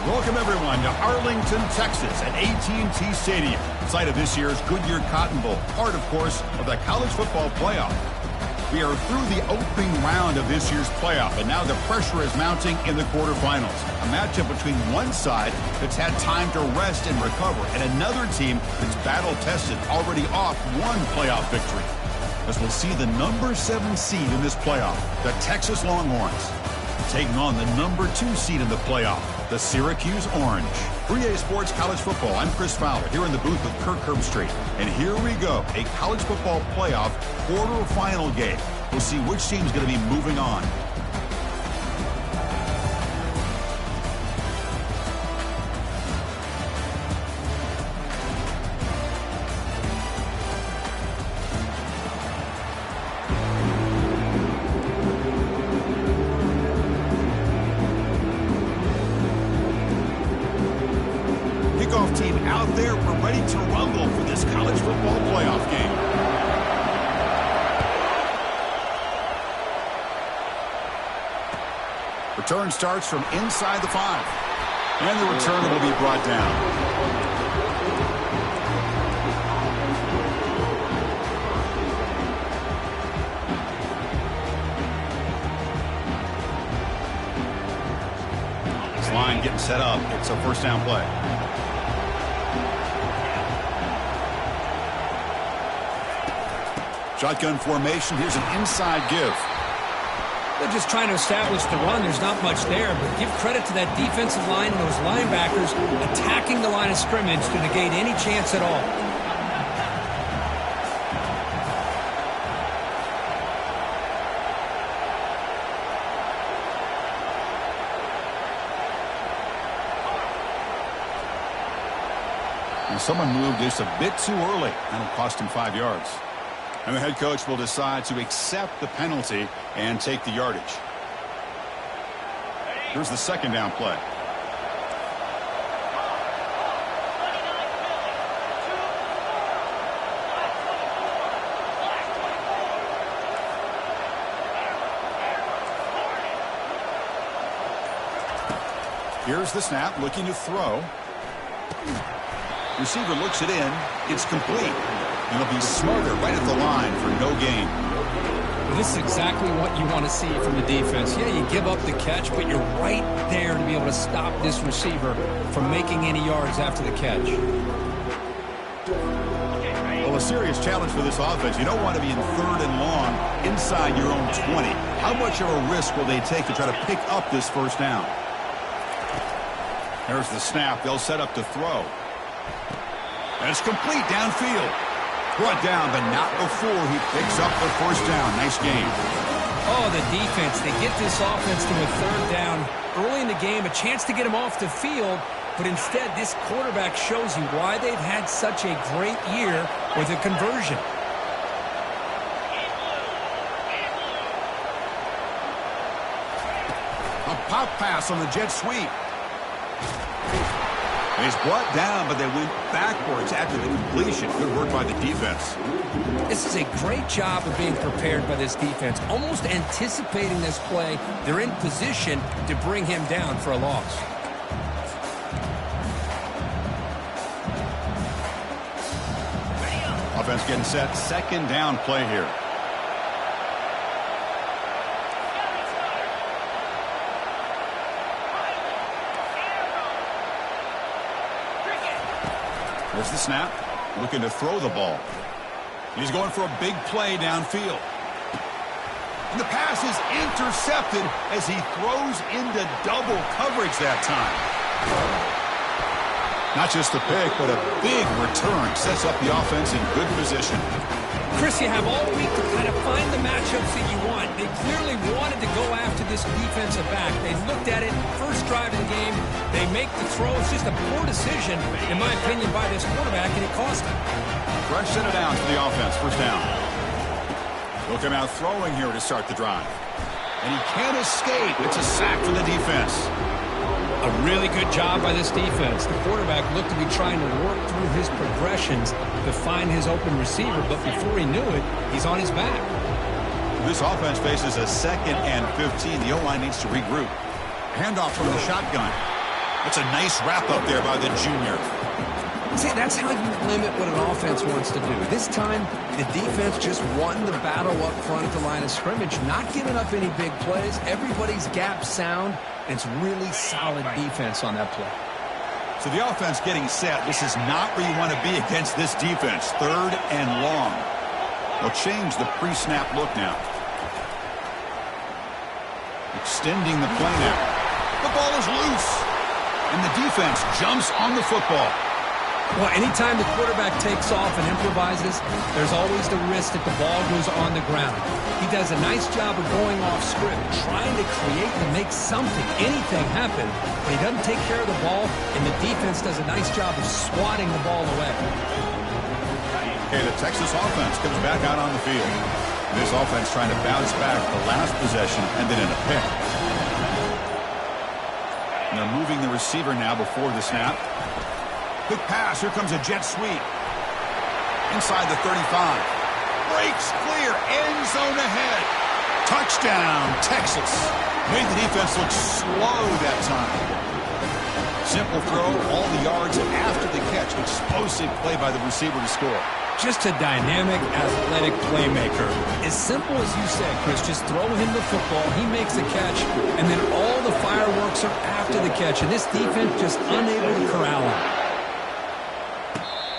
Welcome, everyone, to Arlington, Texas at AT&T Stadium, site of this year's Goodyear Cotton Bowl, part, of course, of the college football playoff. We are through the opening round of this year's playoff, and now the pressure is mounting in the quarterfinals. A matchup between one side that's had time to rest and recover, and another team that's battle-tested, already off one playoff victory. As we'll see the number 7 seed in this playoff, the Texas Longhorns, taking on the number 2 seed in the playoff, the Syracuse Orange. 3A Sports College Football. I'm Chris Fowler here in the booth with Kirk Herbstreit. And here we go, a college football playoff quarterfinal game. We'll see which team's going to be moving on. Team out there, we're ready to rumble for this college football playoff game. Return starts from inside the 5. And the return will be brought down. This line getting set up. It's a first down play. Shotgun formation. Here's an inside give. They're just trying to establish the run. There's not much there, but give credit to that defensive line and those linebackers attacking the line of scrimmage to negate any chance at all. And someone moved just a bit too early, and it cost him 5 yards. And the head coach will decide to accept the penalty and take the yardage. Here's the second down play. Here's the snap, looking to throw. Receiver looks it in. It's complete. And he'll be smarter right at the line for no gain. This is exactly what you want to see from the defense. Yeah, you give up the catch, but you're right there to be able to stop this receiver from making any yards after the catch. Well, a serious challenge for this offense. You don't want to be in 3rd and long inside your own 20. How much of a risk will they take to try to pick up this first down? There's the snap. They'll set up to throw. And it's complete downfield. Brought down, but not before he picks up the first down. Nice game. Oh, the defense. They get this offense to a 3rd down early in the game, a chance to get him off the field, but instead this quarterback shows you why they've had such a great year with a conversion. A pop pass on the jet sweep. He's brought down, but they went backwards after the completion. Good work by the defense. This is a great job of being prepared by this defense, almost anticipating this play. They're in position to bring him down for a loss. Offense getting set. Second down play here. There's the snap. Looking to throw the ball. He's going for a big play downfield. And the pass is intercepted as he throws into double coverage that time. Not just the pick, but a big return. Sets up the offense in good position. Chris, you have all week to kind of find the matchups that you want. They clearly wanted to go after this defensive back. They looked at it, first drive of the game. They make the throw. It's just a poor decision, in my opinion, by this quarterback, and it cost him. Fresh set it down for the offense. First down. He'll come out throwing here to start the drive. And he can't escape. It's a sack for the defense. A really good job by this defense. The quarterback looked to be trying to work through his progressions to find his open receiver, but before he knew it, he's on his back. This offense faces a 2nd and 15. The O-line needs to regroup. Handoff from the shotgun. That's a nice wrap-up there by the junior. See, that's how you limit what an offense wants to do. This time, the defense just won the battle up front at the line of scrimmage, not giving up any big plays. Everybody's gap sound, and it's really solid defense on that play. So the offense getting set. This is not where you want to be against this defense. 3rd and long. They'll change the pre-snap look now. Extending the play now. The ball is loose. And the defense jumps on the football. Well, anytime the quarterback takes off and improvises, there's always the risk that the ball goes on the ground. He does a nice job of going off script, trying to create and make something, anything happen, but he doesn't take care of the ball, and the defense does a nice job of swatting the ball away. Okay, the Texas offense comes back out on the field. This offense trying to bounce back the last possession and then in a pick. And they're moving the receiver now before the snap. Quick pass. Here comes a jet sweep. Inside the 35. Breaks clear. End zone ahead. Touchdown, Texas. Made the defense look slow that time. Simple throw. All the yards after the catch. Explosive play by the receiver to score. Just a dynamic, athletic playmaker. As simple as you said, Chris, just throw him the football, he makes a catch, and then all the fireworks are after the catch, and this defense just unable to corral him.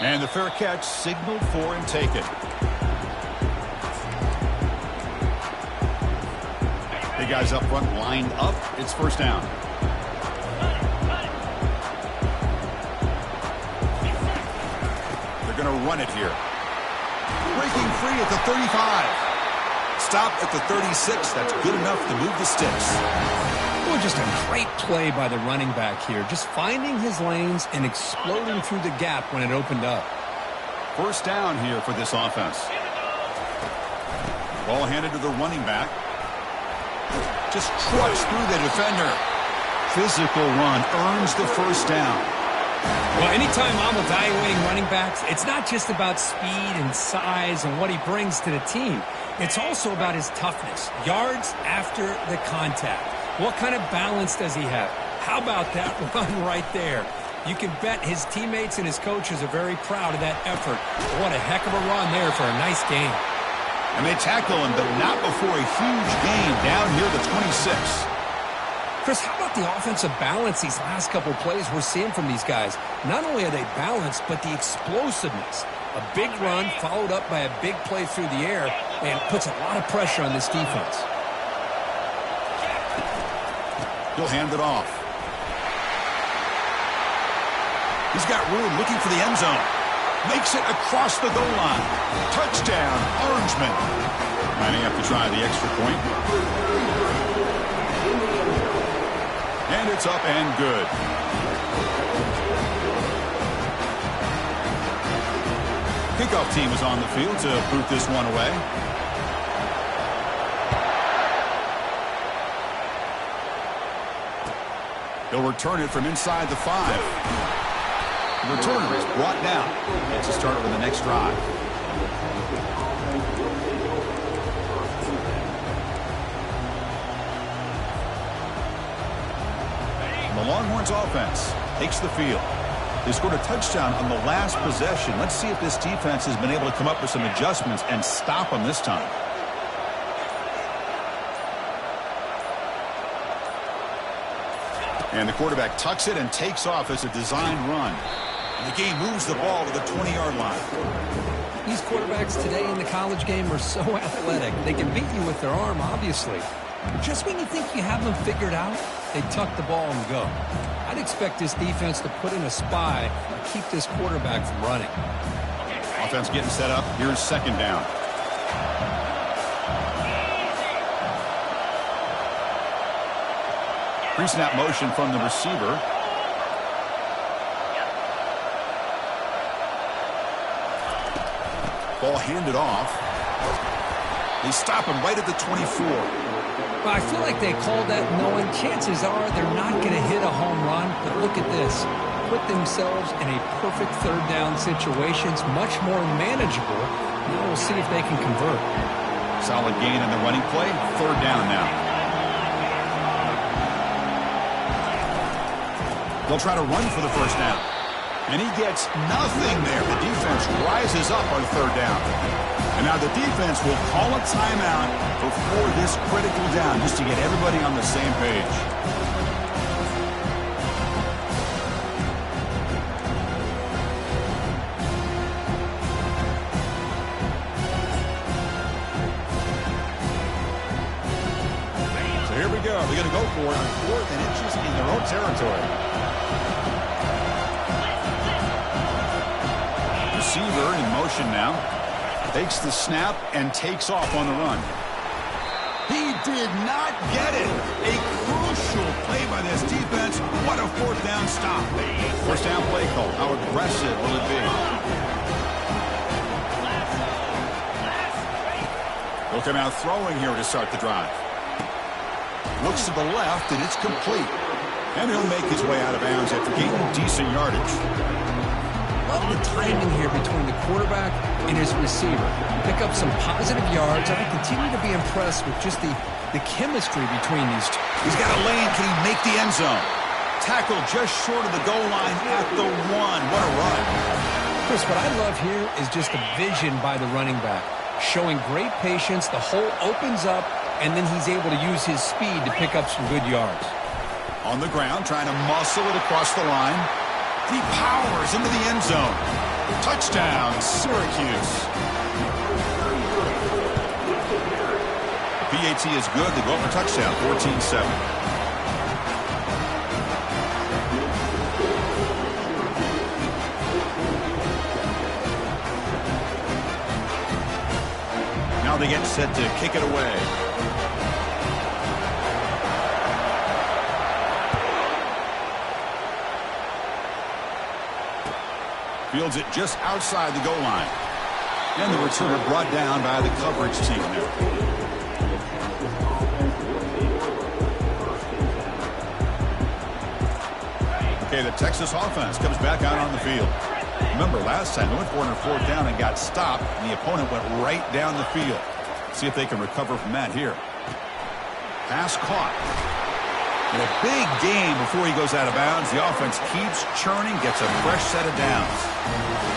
And the fair catch signaled for and taken. The guys up front lined up. It's first down. They're going to run it here. Breaking free at the 35. Stop at the 36. That's good enough to move the sticks. Well, just a great play by the running back here. Just finding his lanes and exploding through the gap when it opened up. First down here for this offense. Ball handed to the running back. Just trucks through the defender. Physical run earns the first down. Well, anytime I'm evaluating running backs, it's not just about speed and size and what he brings to the team. It's also about his toughness. Yards after the contact. What kind of balance does he have? How about that run right there? You can bet his teammates and his coaches are very proud of that effort. What a heck of a run there for a nice gain. And they tackle him, but not before a huge gain down here to 26. Chris, how about the offensive balance these last couple plays we're seeing from these guys? Not only are they balanced, but the explosiveness. A big run followed up by a big play through the air and puts a lot of pressure on this defense. He'll hand it off. He's got room looking for the end zone. Makes it across the goal line. Touchdown, Orangemen. Might have to try the extra point. And it's up and good. Kickoff team is on the field to boot this one away. He'll return it from inside the 5. The returner is brought down. It's a start for the next drive. And the Longhorns offense takes the field. They scored a touchdown on the last possession. Let's see if this defense has been able to come up with some adjustments and stop them this time. And the quarterback tucks it and takes off as a designed run. And the game moves the ball to the 20-yard line. These quarterbacks today in the college game are so athletic. They can beat you with their arm, obviously. Just when you think you have them figured out, they tuck the ball and go. I'd expect this defense to put in a spy and keep this quarterback from running. Offense getting set up. Here's second down. Pre-snap motion from the receiver. Ball handed off. They stop him right at the 24. Well, I feel like they called that knowing chances are they're not going to hit a home run. But look at this. Put themselves in a perfect third down situation. It's much more manageable. Now we'll see if they can convert. Solid gain in the running play. Third down now. They'll try to run for the first down. And he gets nothing there. The defense rises up on third down. And now the defense will call a timeout before this critical down, just to get everybody on the same page. So here we go. They're going to go for it on 4th and inches in their own territory. Receiver in motion now. Takes the snap and takes off on the run. He did not get it. A crucial play by this defense. What a 4th down stop. 1st down play call. How aggressive will it be? He'll come out throwing here to start the drive. Looks to the left, and it's complete. And he'll make his way out of bounds after gaining decent yardage. Love the timing here between the quarterback and his receiver. Pick up some positive yards, and I continue to be impressed with just the chemistry between these two. He's got a lane. Can he make the end zone? Tackled just short of the goal line at the 1. What a run. Chris, what I love here is just the vision by the running back. Showing great patience, the hole opens up, and then he's able to use his speed to pick up some good yards. On the ground, trying to muscle it across the line. He powers into the end zone. Touchdown, Syracuse. PAT is good. They go up for touchdown, 14-7. Now they get set to kick it away. Fields it just outside the goal line. And the returner brought down by the coverage team there. Okay, the Texas offense comes back out on the field. Remember, last time they went for it on 4th down and got stopped, and the opponent went right down the field. See if they can recover from that here. Pass caught. In a big game before he goes out of bounds, the offense keeps churning, gets a fresh set of downs.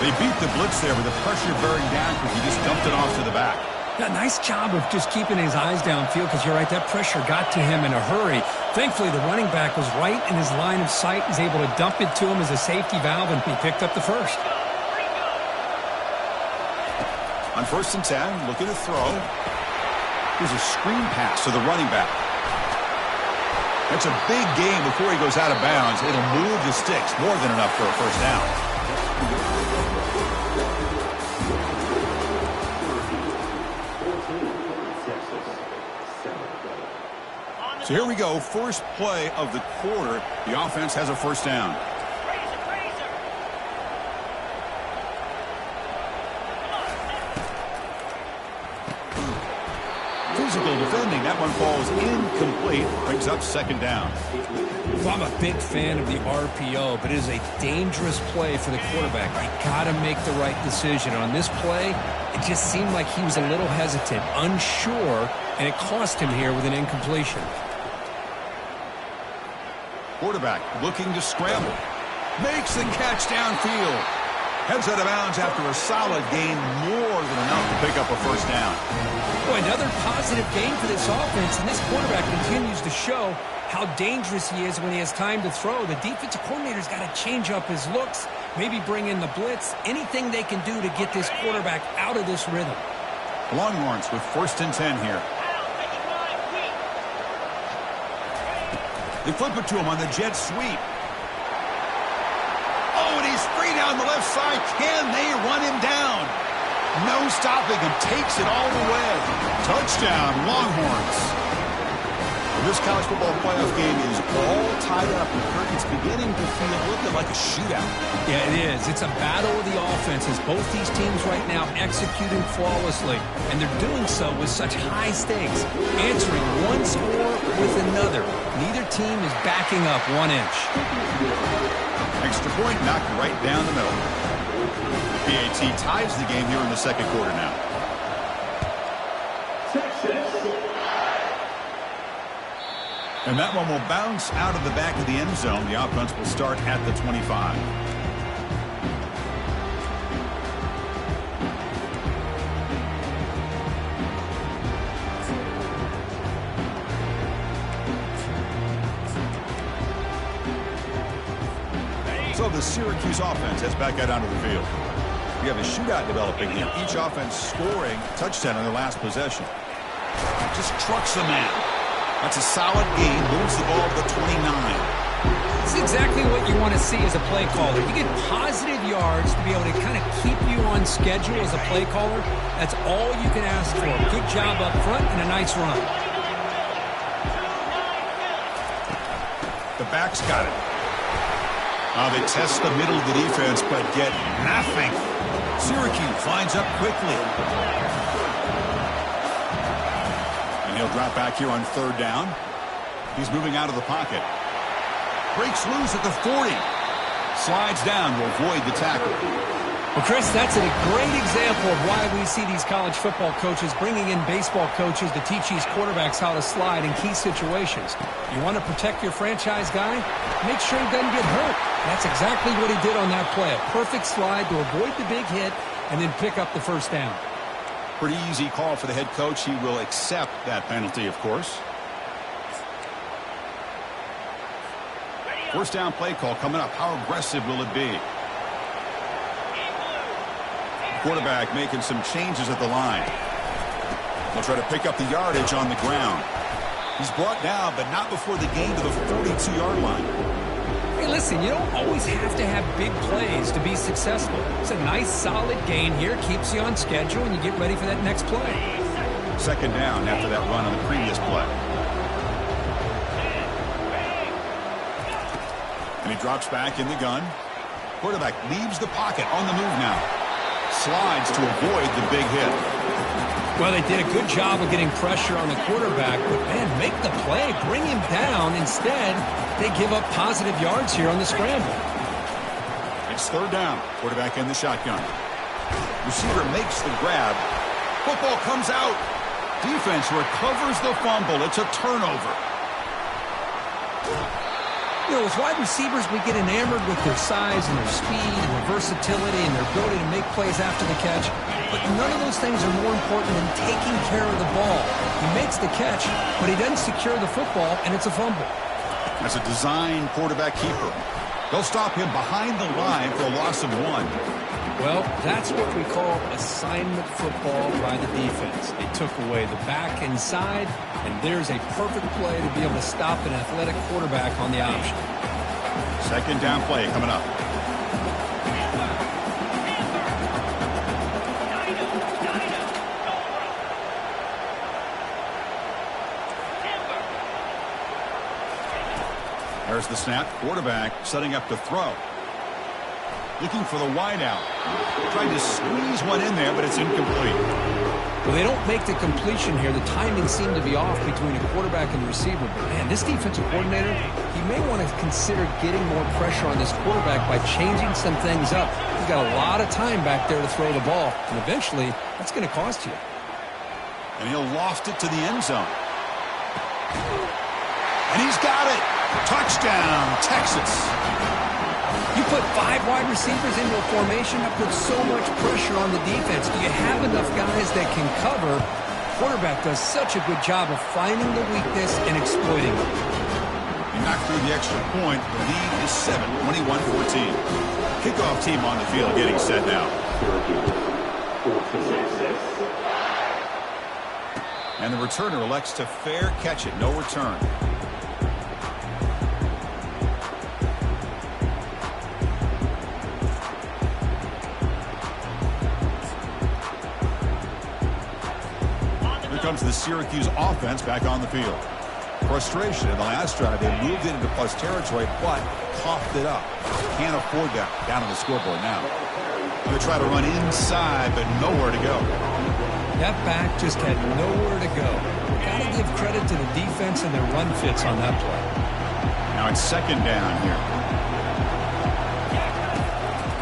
They beat the blitz there with the pressure bearing down because he just dumped it off to the back. Yeah, nice job of just keeping his eyes downfield because you're right, that pressure got to him in a hurry. Thankfully, the running back was right in his line of sight. He's able to dump it to him as a safety valve, and he picked up the first. On 1st and 10, looking to throw. Here's a screen pass to the running back. That's a big game before he goes out of bounds. It'll move the sticks more than enough for a first down. So here we go. First play of the quarter. The offense has a first down. Physical defending. That one falls incomplete. Brings up 2nd down. Well, I'm a big fan of the RPO, but it is a dangerous play for the quarterback. You got to make the right decision. On this play, it just seemed like he was a little hesitant, unsure, and it cost him here with an incompletion. Quarterback looking to scramble. Makes the catch downfield. Heads out of bounds after a solid gain, more than enough to pick up a first down. Boy, another positive game for this offense, and this quarterback continues to show how dangerous he is when he has time to throw. The defensive coordinator's got to change up his looks, maybe bring in the blitz, anything they can do to get this quarterback out of this rhythm. Longhorns with 1st and 10 here. They flip it to him on the jet sweep. Oh, and he's free down the left side. Can they run him down? No stopping him. Takes it all the way. Touchdown, Longhorns. Well, this college football playoff game is all tied up. It's beginning to feel a little bit like a shootout. Yeah, it is. It's a battle of the offenses. Both these teams right now executing flawlessly, and they're doing so with such high stakes, answering one score with another. Neither team is backing up 1 inch. Extra point knocked right down the middle. The PAT ties the game here in the 2nd quarter now. And that one will bounce out of the back of the end zone. The offense will start at the 25. So the Syracuse offense heads back out onto the field. We have a shootout developing here. Each offense scoring a touchdown on their last possession. Just trucks the man. That's a solid gain. Moves the ball to the 29. It's exactly what you want to see as a play caller. You get positive yards to be able to kind of keep you on schedule as a play caller. That's all you can ask for. Good job up front and a nice run. The back's got it. They test the middle of the defense, but get nothing. Syracuse lines up quickly. And he'll drop back here on third down. He's moving out of the pocket. Breaks loose at the 40. Slides down to avoid the tackle. Well, Chris, that's a great example of why we see these college football coaches bringing in baseball coaches to teach these quarterbacks how to slide in key situations. You want to protect your franchise guy? Make sure he doesn't get hurt. That's exactly what he did on that play. A perfect slide to avoid the big hit and then pick up the first down. Pretty easy call for the head coach. He will accept that penalty, of course. First down play call coming up. How aggressive will it be? Quarterback making some changes at the line. They'll try to pick up the yardage on the ground. He's brought down, but not before the gain to the 42-yard line. Hey, listen, you don't always have to have big plays to be successful. It's a nice, solid gain here. Keeps you on schedule, and you get ready for that next play. Second down after that run on the previous play. And he drops back in the gun. Quarterback leaves the pocket on the move now. Slides to avoid the big hit. Well, they did a good job of getting pressure on the quarterback, but, man, make the play, bring him down. Instead, they give up positive yards here on the scramble. It's third down. Quarterback in the shotgun. Receiver makes the grab. Football comes out. Defense recovers the fumble. It's a turnover. You know, as wide receivers, we get enamored with their size and their speed and their versatility and their ability to make plays after the catch. But none of those things are more important than taking care of the ball. He makes the catch, but he doesn't secure the football, and it's a fumble. As a design quarterback keeper, they'll stop him behind the line for a loss of 1. Well, that's what we call assignment football by the defense. They took away the back inside, and there's a perfect play to be able to stop an athletic quarterback on the option. Second down play coming up. There's the snap. Quarterback setting up to throw. Looking for the wide out. Trying to squeeze one in there, but it's incomplete. Well, they don't make the completion here. The timing seemed to be off between a quarterback and the receiver. But, man, this defensive coordinator, he may want to consider getting more pressure on this quarterback by changing some things up. He's got a lot of time back there to throw the ball, and eventually that's going to cost you. And he'll loft it to the end zone. And he's got it. Touchdown, Texas. You put 5 wide receivers into a formation, that puts so much pressure on the defense. Do you have enough guys that can cover? Quarterback does such a good job of finding the weakness and exploiting it. He knocked through the extra point. The lead is 7, 21-14. Kickoff team on the field getting set now. And the returner elects to fair catch it. No return. Comes the Syracuse offense back on the field. Frustration in the last drive. They moved it into plus territory, but coughed it up. Can't afford that down on the scoreboard now. They try to run inside, but nowhere to go. That back just had nowhere to go. Got to give credit to the defense and their run fits on that play. Now it's second down here.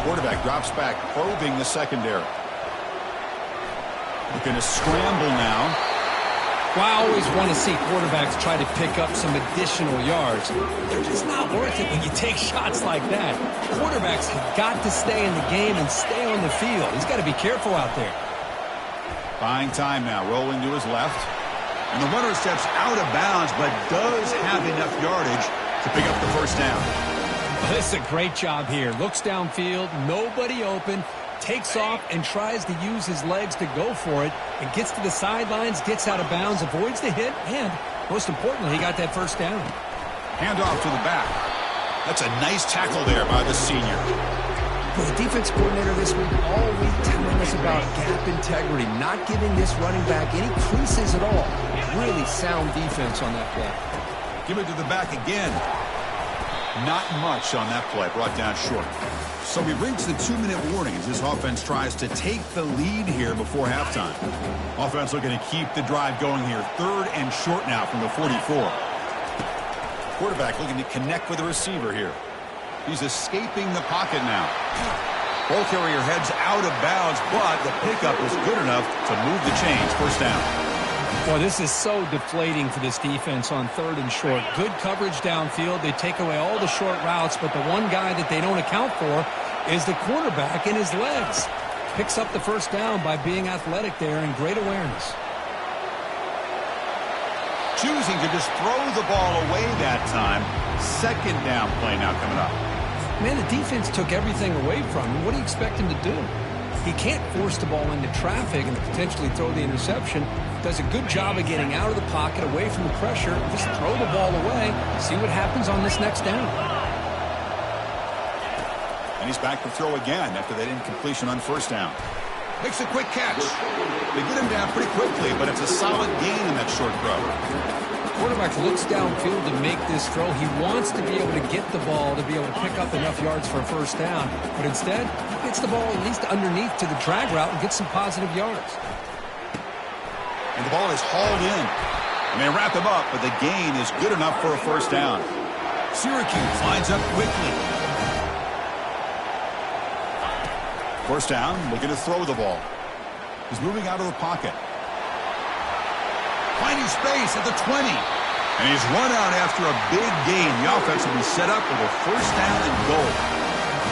Quarterback drops back, probing the secondary. Looking to scramble now. Well, I always want to see quarterbacks try to pick up some additional yards. They're just not worth it when you take shots like that. Quarterbacks have got to stay in the game and stay on the field. He's got to be careful out there. Buying time now, rolling to his left. And the runner steps out of bounds, but does have enough yardage to pick up the first down. Well, this is a great job here. Looks downfield, nobody open, takes off and tries to use his legs to go for it, and gets to the sidelines, gets out of bounds, avoids the hit, and most importantly, he got that first down. Handoff to the back. That's a nice tackle there by the senior. Well, the defense coordinator this week all week telling us about gap integrity, not giving this running back any creases at all. Really sound defense on that play. Give it to the back again. Not much on that play, brought down short. So we reach the 2-minute warning as this offense tries to take the lead here before halftime. Offense looking to keep the drive going here. 3rd and short now from the 44. Quarterback looking to connect with the receiver here. He's escaping the pocket now. Ball carrier heads out of bounds, but the pickup is good enough to move the chains. First down. Boy, this is so deflating for this defense on 3rd and short. Good coverage downfield. They take away all the short routes, but the one guy that they don't account for is the quarterback and his legs. Picks up the first down by being athletic there and great awareness. Choosing to just throw the ball away that time. 2nd down play now coming up. Man, the defense took everything away from him. What do you expect him to do? He can't force the ball into traffic and potentially throw the interception. Does a good job of getting out of the pocket, away from the pressure. Just throw the ball away. See what happens on this next down. And he's back to throw again after that incompletion on first down. Makes a quick catch. They get him down pretty quickly, but it's a solid gain in that short throw. Quarterback looks downfield to make this throw. He wants to be able to get the ball to be able to pick up enough yards for a first down. But instead, he gets the ball at least underneath to the drag route and gets some positive yards. And the ball is hauled in. And they wrap him up, but the gain is good enough for a first down. Syracuse lines up quickly. First down, looking to throw the ball. He's moving out of the pocket. Finding space at the 20. And he's run out after a big gain. The offense will be set up with a first down and goal.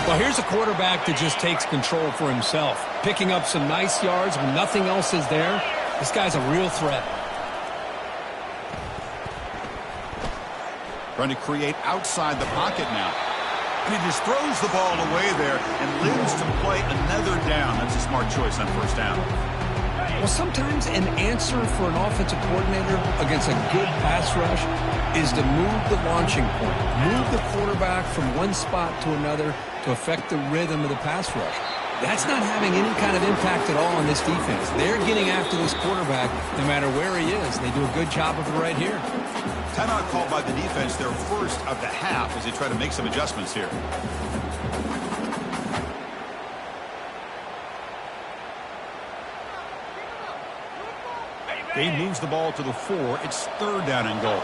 Well, here's a quarterback that just takes control for himself. Picking up some nice yards when nothing else is there. This guy's a real threat. Trying to create outside the pocket now. And he just throws the ball away there and lives to play another down. That's a smart choice on first down. Well, sometimes an answer for an offensive coordinator against a good pass rush is to move the launching point. Move the quarterback from one spot to another to affect the rhythm of the pass rush. That's not having any kind of impact at all on this defense. They're getting after this quarterback no matter where he is. They do a good job of it right here. Timeout called by the defense, their first of the half, as they try to make some adjustments here. He moves the ball to the 4. It's 3rd down and goal.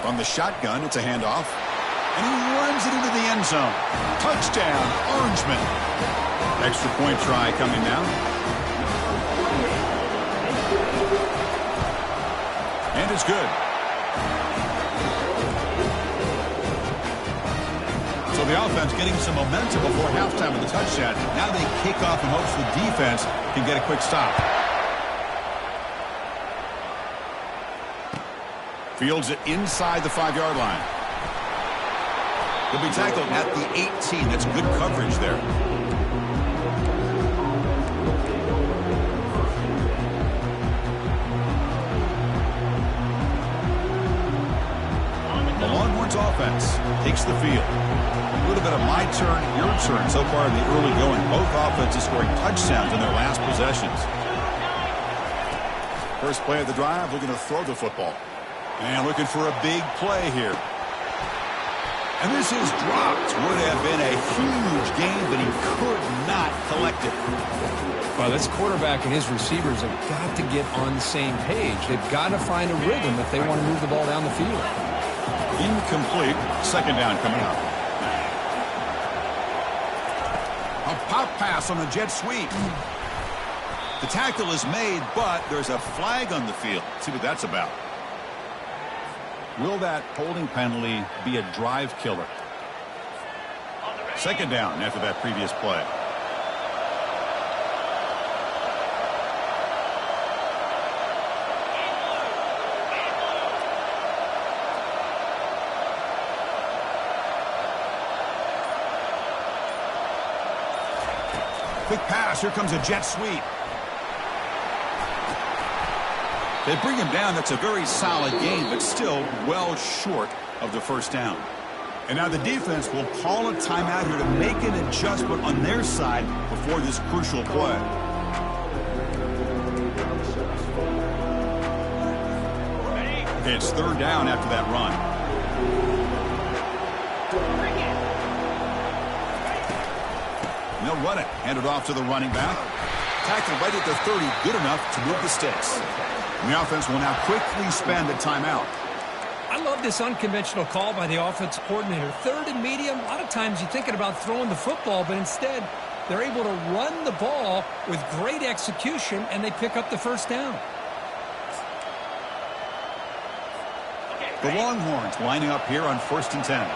From the shotgun, it's a handoff. And he runs it into the end zone. Touchdown, Orangemen. Extra point try coming now. And it's good. So the offense getting some momentum before halftime with the touchdown. Now they kick off in hopes the defense can get a quick stop. Fields it inside the 5-yard line. He'll be tackled at the 18. That's good coverage there. The Longhorns offense takes the field. A little bit of my turn, your turn so far in the early going. Both offenses scoring touchdowns in their last possessions. First play of the drive, looking to throw the football. And looking for a big play here. And this is dropped. Would have been a huge gain, but he could not collect it. Well, this quarterback and his receivers have got to get on the same page. They've got to find a rhythm if they want to move the ball down the field. Incomplete. 2nd down coming up. A pop pass on the jet sweep. The tackle is made, but there's a flag on the field. Let's see what that's about. Will that holding penalty be a drive killer? Second down after that previous play. Quick pass. Here comes a jet sweep. They bring him down. That's a very solid gain, but still well short of the first down. And now the defense will call a timeout here to make an adjustment on their side before this crucial play. It's third down after that run. And they'll run it. Hand it off to the running back. Tackled right at the 30. Good enough to move the sticks. And the offense will now quickly spend the timeout. I love this unconventional call by the offensive coordinator. Third and medium, a lot of times you're thinking about throwing the football, but instead they're able to run the ball with great execution, and they pick up the first down. The Longhorns lining up here on 1st and 10.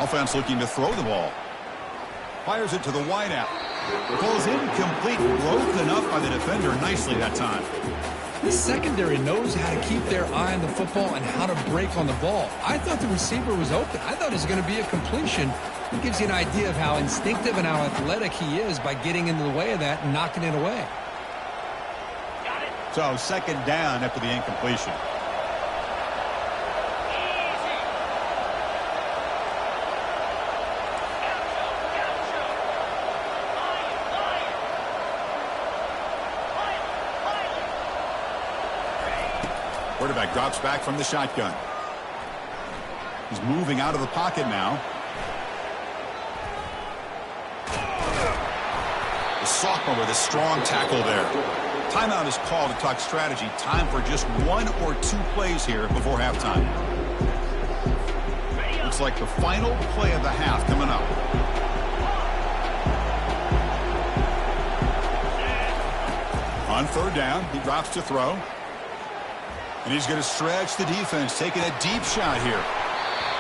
Offense looking to throw the ball. Fires it to the wideout. Falls incomplete, broken up by the defender nicely that time. The secondary knows how to keep their eye on the football and how to break on the ball. I thought the receiver was open. I thought it was going to be a completion. It gives you an idea of how instinctive and how athletic he is by getting into the way of that and knocking it away. So second down after the incompletion. Quarterback drops back from the shotgun. He's moving out of the pocket now. The sophomore with a strong tackle there. Timeout is called to talk strategy. Time for just 1 or 2 plays here before halftime. Looks like the final play of the half coming up. On third down, he drops to throw. And he's going to stretch the defense, taking a deep shot here.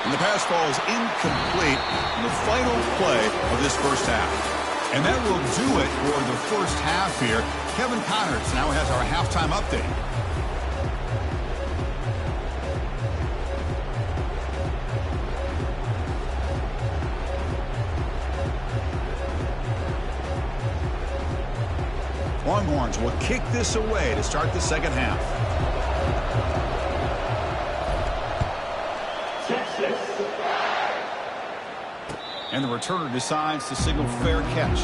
And the pass falls incomplete in the final play of this first half. And that will do it for the first half here. Kevin Connors now has our halftime update. Longhorns will kick this away to start the second half. And the returner decides to signal fair catch.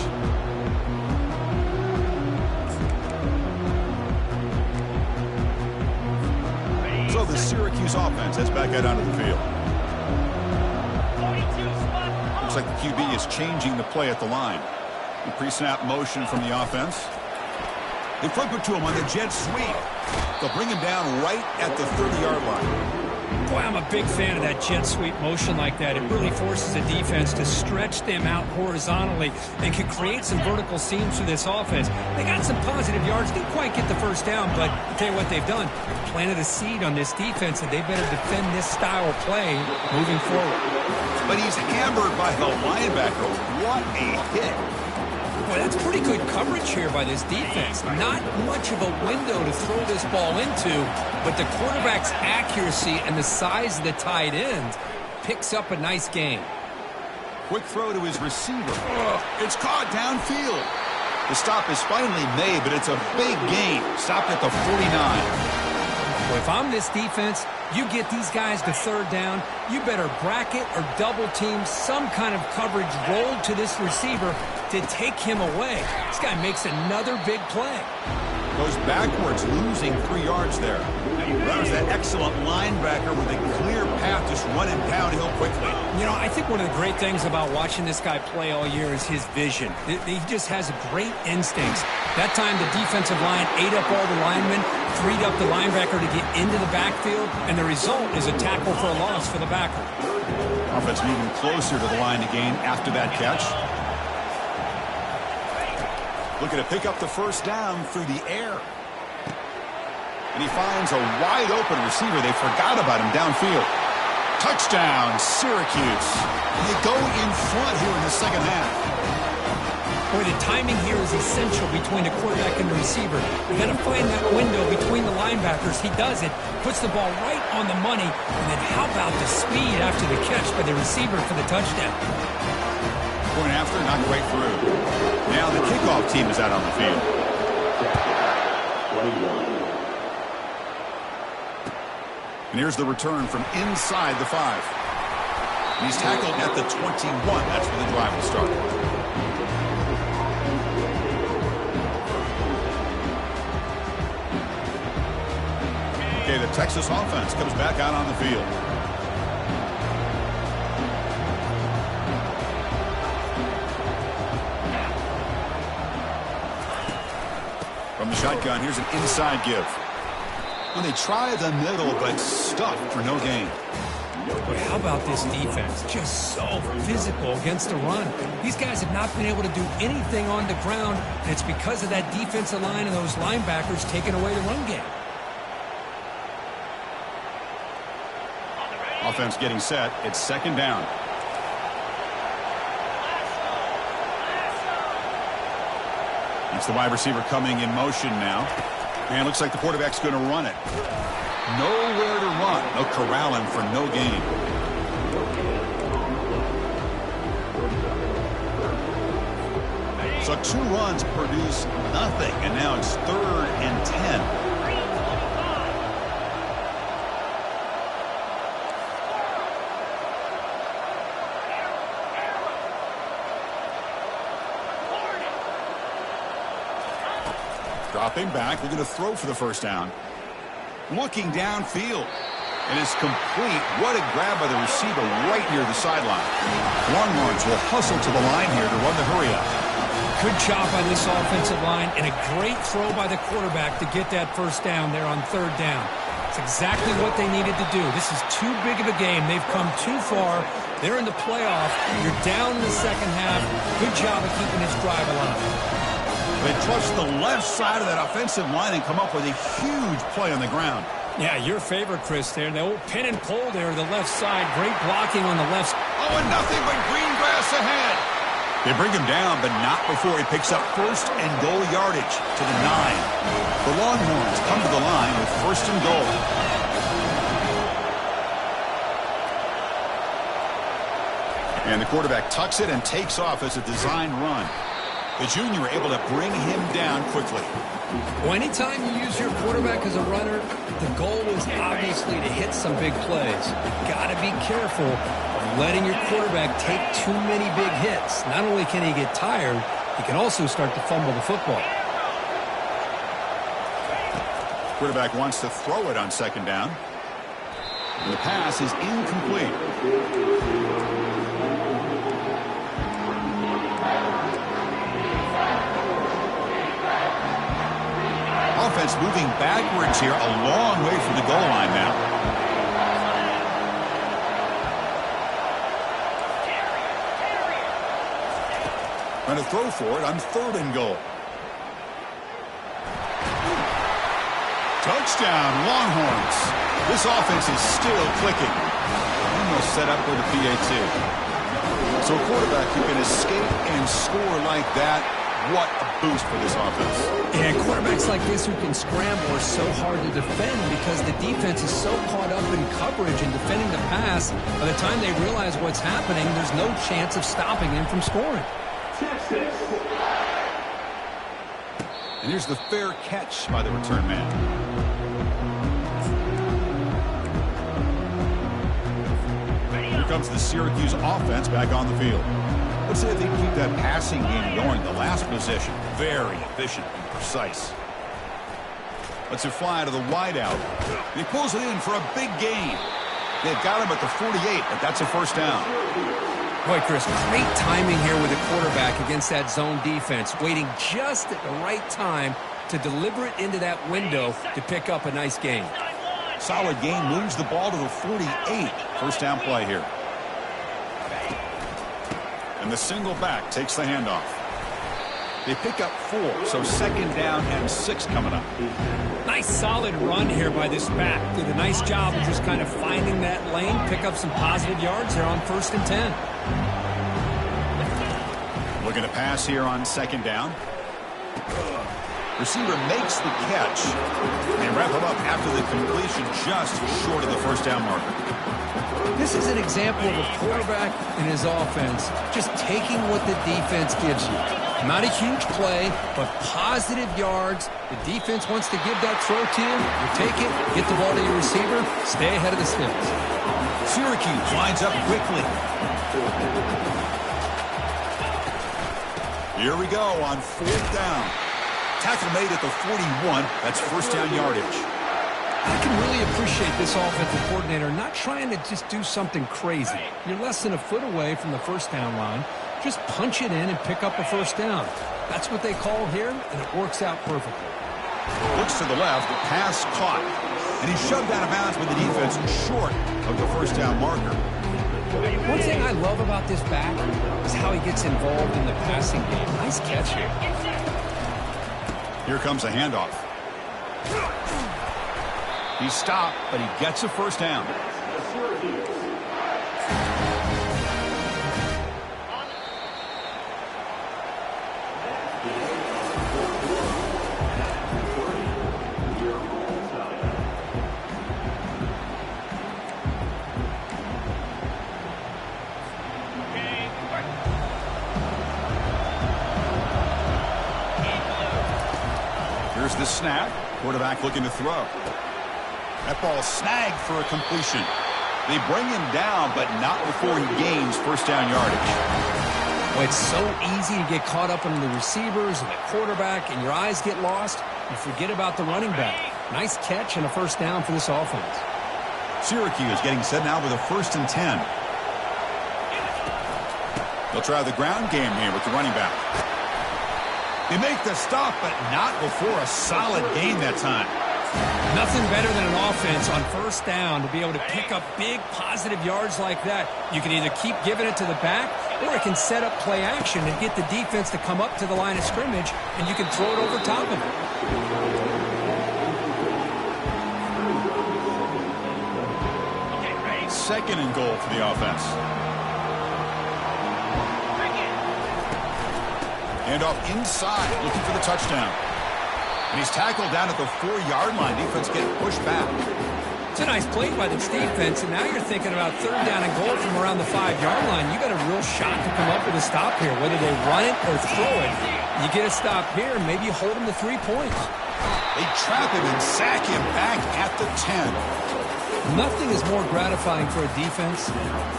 So the Syracuse offense heads back out onto the field. Looks like the QB is changing the play at the line. The pre-snap motion from the offense. They flip it to him on the jet sweep. They'll bring him down right at the 30-yard line. Boy, I'm a big fan of that jet sweep motion like that. It really forces the defense to stretch them out horizontally and can create some vertical seams for this offense. They got some positive yards. Didn't quite get the first down, but I'll tell you what they've done. Planted a seed on this defense, and they better defend this style of play moving forward. But he's hammered by the linebacker. What a hit. Boy, that's pretty good coverage here by this defense. Not much of a window to throw this ball into, but the quarterback's accuracy and the size of the tight end picks up a nice gain. Quick throw to his receiver. It's caught downfield. The stop is finally made, but it's a big gain. Stopped at the 49. Well, if I'm this defense, you get these guys to third down, you better bracket or double team some kind of coverage rolled to this receiver to take him away. This guy makes another big play. Goes backwards, losing 3 yards there. Runs that excellent linebacker with a clear path just running downhill quickly. You know, I think one of the great things about watching this guy play all year is his vision. He just has great instincts. That time the defensive line ate up all the linemen, freed up the linebacker to get into the backfield, and the result is a tackle for a loss for the backer. Offense moving closer to the line to gain after that catch. Looking to pick up the first down through the air. And he finds a wide open receiver. They forgot about him downfield. Touchdown, Syracuse. They go in front here in the second half. Boy, the timing here is essential between the quarterback and the receiver. You got to find that window between the linebackers. He does it, puts the ball right on the money, and then how about the speed after the catch by the receiver for the touchdown? Point after, not quite through. Now the kickoff team is out on the field. 21. And here's the return from inside the 5. And he's tackled at the 21. That's where the drive will start. Okay, the Texas offense comes back out on the field. From the shotgun, here's an inside give. When they try the middle, but stuck for no gain. But how about this defense? Just so physical against the run. These guys have not been able to do anything on the ground, and it's because of that defensive line and those linebackers taking away the run game. Offense getting set. It's second down. It's the wide receiver coming in motion now. And looks like the quarterback's going to run it. Nowhere to run. No corral him for no gain. So 2 runs produce nothing. And now it's 3rd and 10. Dropping back, they're going to throw for the first down. Looking downfield. And it's complete. What a grab by the receiver right near the sideline. Longhorns will hustle to the line here to run the hurry up. Good job by this offensive line and a great throw by the quarterback to get that first down there on 3rd down. It's exactly what they needed to do. This is too big of a game. They've come too far. They're in the playoff. You're down in the second half. Good job of keeping this drive alive. They trust the left side of that offensive line and come up with a huge play on the ground. Yeah, your favorite, Chris, there. The old pin and pull there, the left side. Great blocking on the left. Oh, and nothing but green grass ahead. They bring him down, but not before he picks up 1st and goal yardage to the 9. The Longhorns come to the line with 1st and goal. And the quarterback tucks it and takes off as a design run. The junior able to bring him down quickly. Well, anytime you use your quarterback as a runner, the goal is obviously to hit some big plays. You've got to be careful of letting your quarterback take too many big hits. Not only can he get tired, he can also start to fumble the football. Quarterback wants to throw it on 2nd down. And the pass is incomplete. Offense moving backwards here, a long way from the goal line now. Trying to throw for it on 3rd and goal. Touchdown, Longhorns. This offense is still clicking. Almost set up with a PAT. So a quarterback who can escape and score like that, what a boost for this offense. And quarterbacks like this who can scramble are so hard to defend because the defense is so caught up in coverage and defending the pass. By the time they realize what's happening, there's no chance of stopping him from scoring. And here's the fair catch by the return man. Here comes the Syracuse offense back on the field. Let's see if they can keep that passing game going. The last possession, very efficient and precise. Let's it fly to the wideout. He pulls it in for a big gain. They've got him at the 48, but that's a first down. Boy, Chris, great timing here with the quarterback against that zone defense, waiting just at the right time to deliver it into that window to pick up a nice gain. Solid gain, moves the ball to the 48. First down play here. And the single back takes the handoff. They pick up 4, so second down and 6 coming up. Nice solid run here by this back. Did a nice job of just kind of finding that lane, pick up some positive yards there on 1st and 10. Looking to pass here on second down. Receiver makes the catch. And wrap him up after the completion just short of the first down marker. This is an example of a quarterback and his offense just taking what the defense gives you. Not a huge play, but positive yards. The defense wants to give that throw to you. You take it, get the ball to your receiver, stay ahead of the sticks. Syracuse lines up quickly. Here we go on 4th down. Tackle made at the 41. That's first down yardage. I can really appreciate this offensive coordinator not trying to just do something crazy. You're less than a foot away from the first down line. Just punch it in and pick up a first down. That's what they call here, and it works out perfectly. Looks to the left, the pass caught. And he's shoved out of bounds with the defense short of the first down marker. One thing I love about this back is how he gets involved in the passing game. Nice catch here. Here comes a handoff. He's stopped, but he gets a first down. Here's the snap. Quarterback looking to throw. That ball snagged for a completion. They bring him down, but not before he gains first down yardage. Well, it's so easy to get caught up in the receivers and the quarterback, and your eyes get lost. You forget about the running back. Nice catch and a first down for this offense. Syracuse getting set now with a 1st and 10. They'll try the ground game here with the running back. They make the stop, but not before a solid gain that time. Nothing better than an offense on first down to be able to pick up big positive yards like that. You can either keep giving it to the back, or it can set up play action and get the defense to come up to the line of scrimmage, and you can throw it over top of it. Second and goal for the offense. Handoff inside, looking for the touchdown. And he's tackled down at the 4-yard line. Defense getting pushed back. It's a nice play by the defense, and now you're thinking about 3rd down and goal from around the 5-yard line. You got a real shot to come up with a stop here, whether they run it or throw it. You get a stop here, maybe you hold them to 3 points. They trap him and sack him back at the 10. Nothing is more gratifying for a defense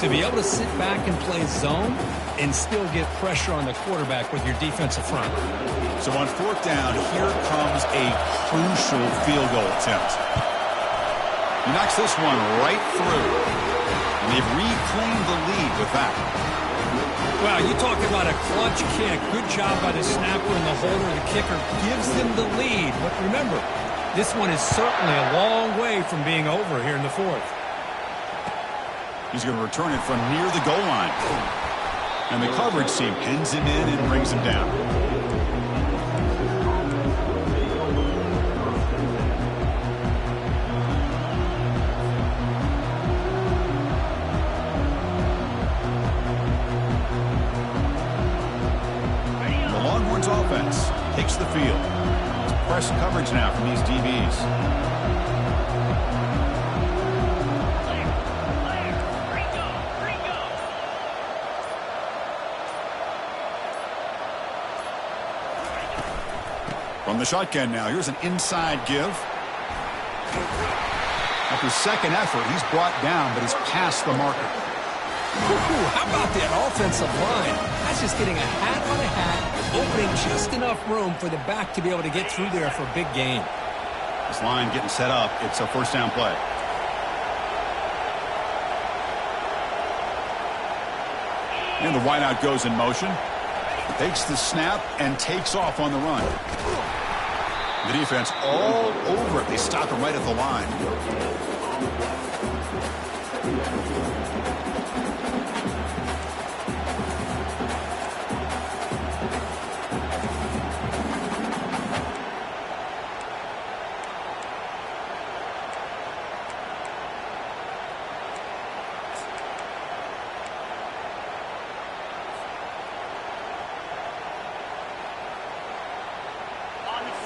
to be able to sit back and play zone and still get pressure on the quarterback with your defensive front. So on 4th down, here comes a crucial field goal attempt. He knocks this one right through. And they've reclaimed the lead with that. Wow, you talk about a clutch kick. Good job by the snapper and the holder. The kicker gives them the lead. But remember, this one is certainly a long way from being over here in the 4th. He's going to return it from near the goal line. And the coverage team pins him in and brings him down. The Longhorns offense takes the field. Press coverage now from these DBs. From the shotgun now, here's an inside give. After second effort, he's brought down, but he's past the marker. How about that offensive line? That's just getting a hat on a hat, opening just enough room for the back to be able to get through there for a big gain. This line getting set up. It's a first down play. And the wideout goes in motion. Takes the snap and takes off on the run. The defense all over it. They stop him right at the line.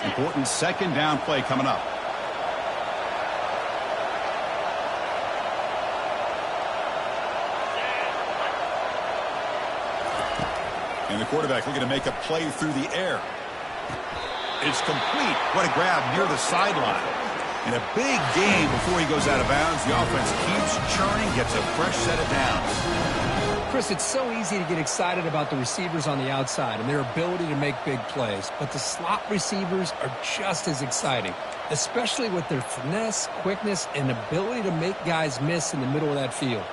Important second down play coming up. And the quarterback looking to make a play through the air. It's complete. What a grab near the sideline. In a big game before he goes out of bounds, the offense keeps churning, gets a fresh set of downs. Chris, it's so easy to get excited about the receivers on the outside and their ability to make big plays, but the slot receivers are just as exciting, especially with their finesse, quickness, and ability to make guys miss in the middle of that field.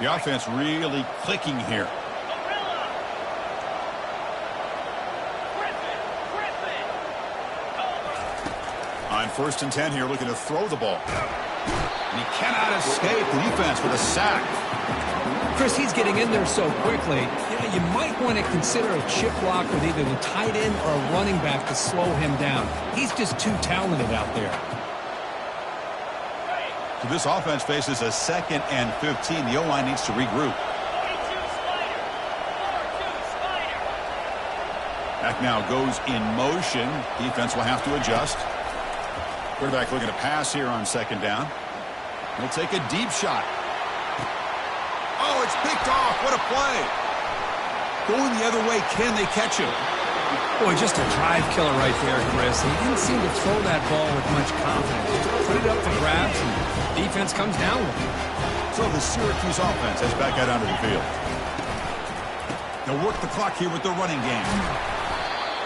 The offense really clicking here. On 1st and 10 here, looking to throw the ball. And he cannot escape the defense with a sack. Chris, he's getting in there so quickly. You might want to consider a chip block with either the tight end or a running back to slow him down. He's just too talented out there. So this offense faces a 2nd and 15. The O-line needs to regroup. Back now goes in motion. Defense will have to adjust. Quarterback looking to pass here on 2nd down. He'll take a deep shot. Oh, it's picked off. What a play. Going the other way. Can they catch him? Boy, just a drive killer right there, Chris. He didn't seem to throw that ball with much confidence. Just put it up for grabs, and defense comes down with it. So the Syracuse offense heads back out onto the field. They'll work the clock here with the running game.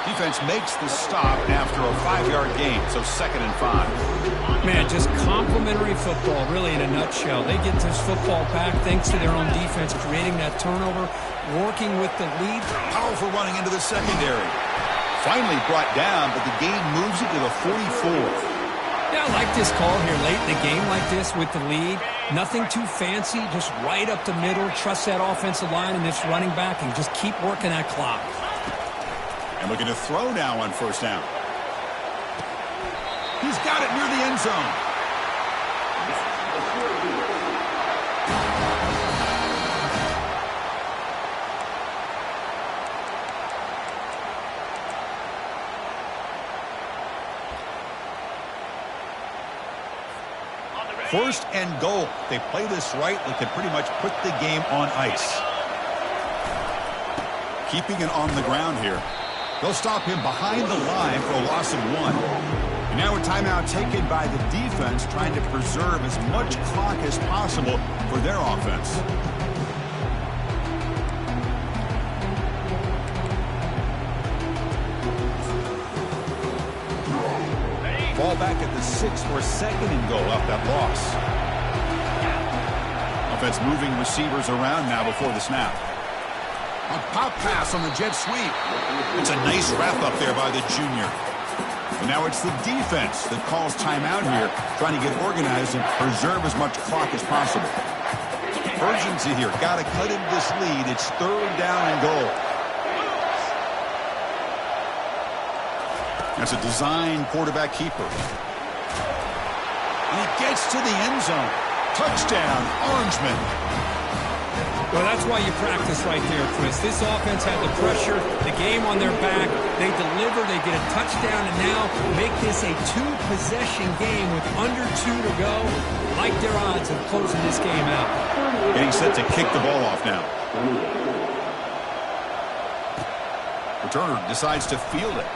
Defense makes the stop after a 5-yard gain, so 2nd and 5. Man, just complimentary football, really, in a nutshell. They get this football back thanks to their own defense, creating that turnover, working with the lead. Powerful running into the secondary. Finally brought down, but the gain moves it to the 44. Yeah, I like this call here late in the game like this with the lead. Nothing too fancy, just right up the middle. Trust that offensive line and this running back and just keep working that clock. And looking to throw now on 1st down. He's got it near the end zone. First and goal. They play this right. They can pretty much put the game on ice. Keeping it on the ground here. They'll stop him behind the line for a loss of 1. And now a timeout taken by the defense, trying to preserve as much clock as possible for their offense. Ball back at the 6 for 2nd and goal off that loss. Offense moving receivers around now before the snap. A pop pass on the jet sweep. It's a nice wrap up there by the junior. And now it's the defense that calls timeout here, trying to get organized and preserve as much clock as possible. Urgency here. Got to cut into this lead. It's 3rd down and goal. That's a design quarterback keeper. And he gets to the end zone. Touchdown, Orangemen. Well, that's why you practice right there, Chris. This offense had the pressure, the game on their back. They deliver, they get a touchdown, and now make this a 2-possession game with under 2 to go. Like their odds of closing this game out. Getting set to kick the ball off now. Returner decides to field it.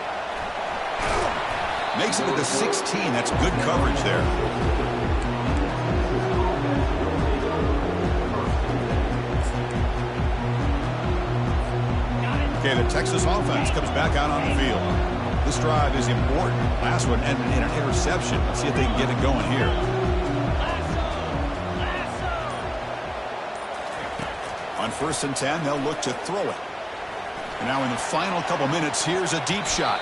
Makes it to the 16. That's good coverage there. Okay, the Texas offense comes back out on the field. This drive is important. Last one ended in an interception. Let's see if they can get it going here. 1st and 10, they'll look to throw it. And now in the final couple minutes, here's a deep shot.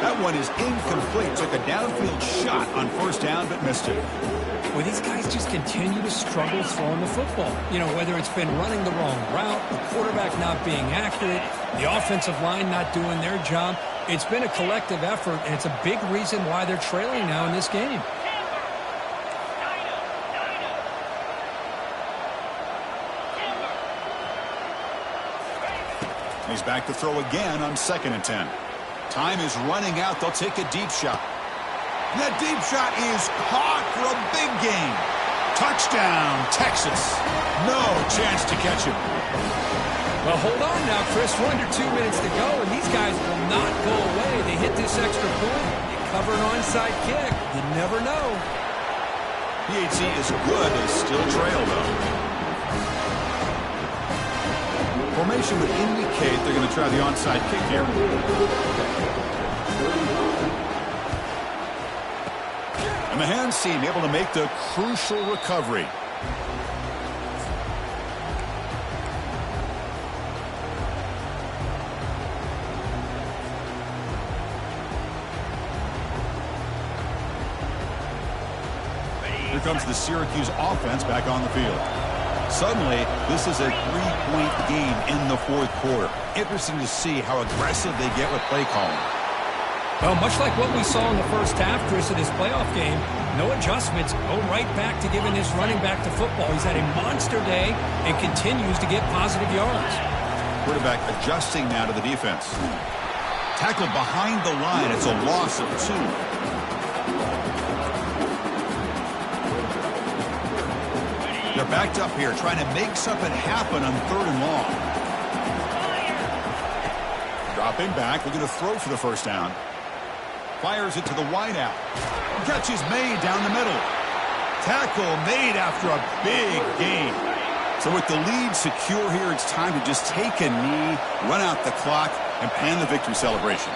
That one is incomplete. Took a downfield shot on 1st down, but missed it. Well, these guys just continue to struggle throwing the football. You know, whether it's been running the wrong route, the quarterback not being accurate, the offensive line not doing their job. It's been a collective effort, and it's a big reason why they're trailing now in this game. He's back to throw again on 2nd and 10. Time is running out. They'll take a deep shot. That deep shot is caught for a big gain. Touchdown, Texas. No chance to catch him. Well, hold on now, Chris. We're under 2 minutes to go, and these guys will not go away. They hit this extra point. They cover an onside kick. You never know. PHC is good. They still trail, though. Formation would indicate they're going to try the onside kick here. And the hands team able to make the crucial recovery. Here comes the Syracuse offense back on the field. Suddenly, this is a 3-point game in the 4th quarter. Interesting to see how aggressive they get with play calling. Well, much like what we saw in the first half, Chris, of this playoff game, no adjustments. Go right back to giving this running back to football. He's had a monster day and continues to get positive yards. Quarterback adjusting now to the defense. Tackled behind the line. It's a loss of 2. They're backed up here, trying to make something happen on 3rd and long. Dropping back, looking to throw for the 1st down. Fires it to the wideout. Catch is made down the middle. Tackle made after a big gain. So with the lead secure here, it's time to just take a knee, run out the clock, and plan the victory celebration.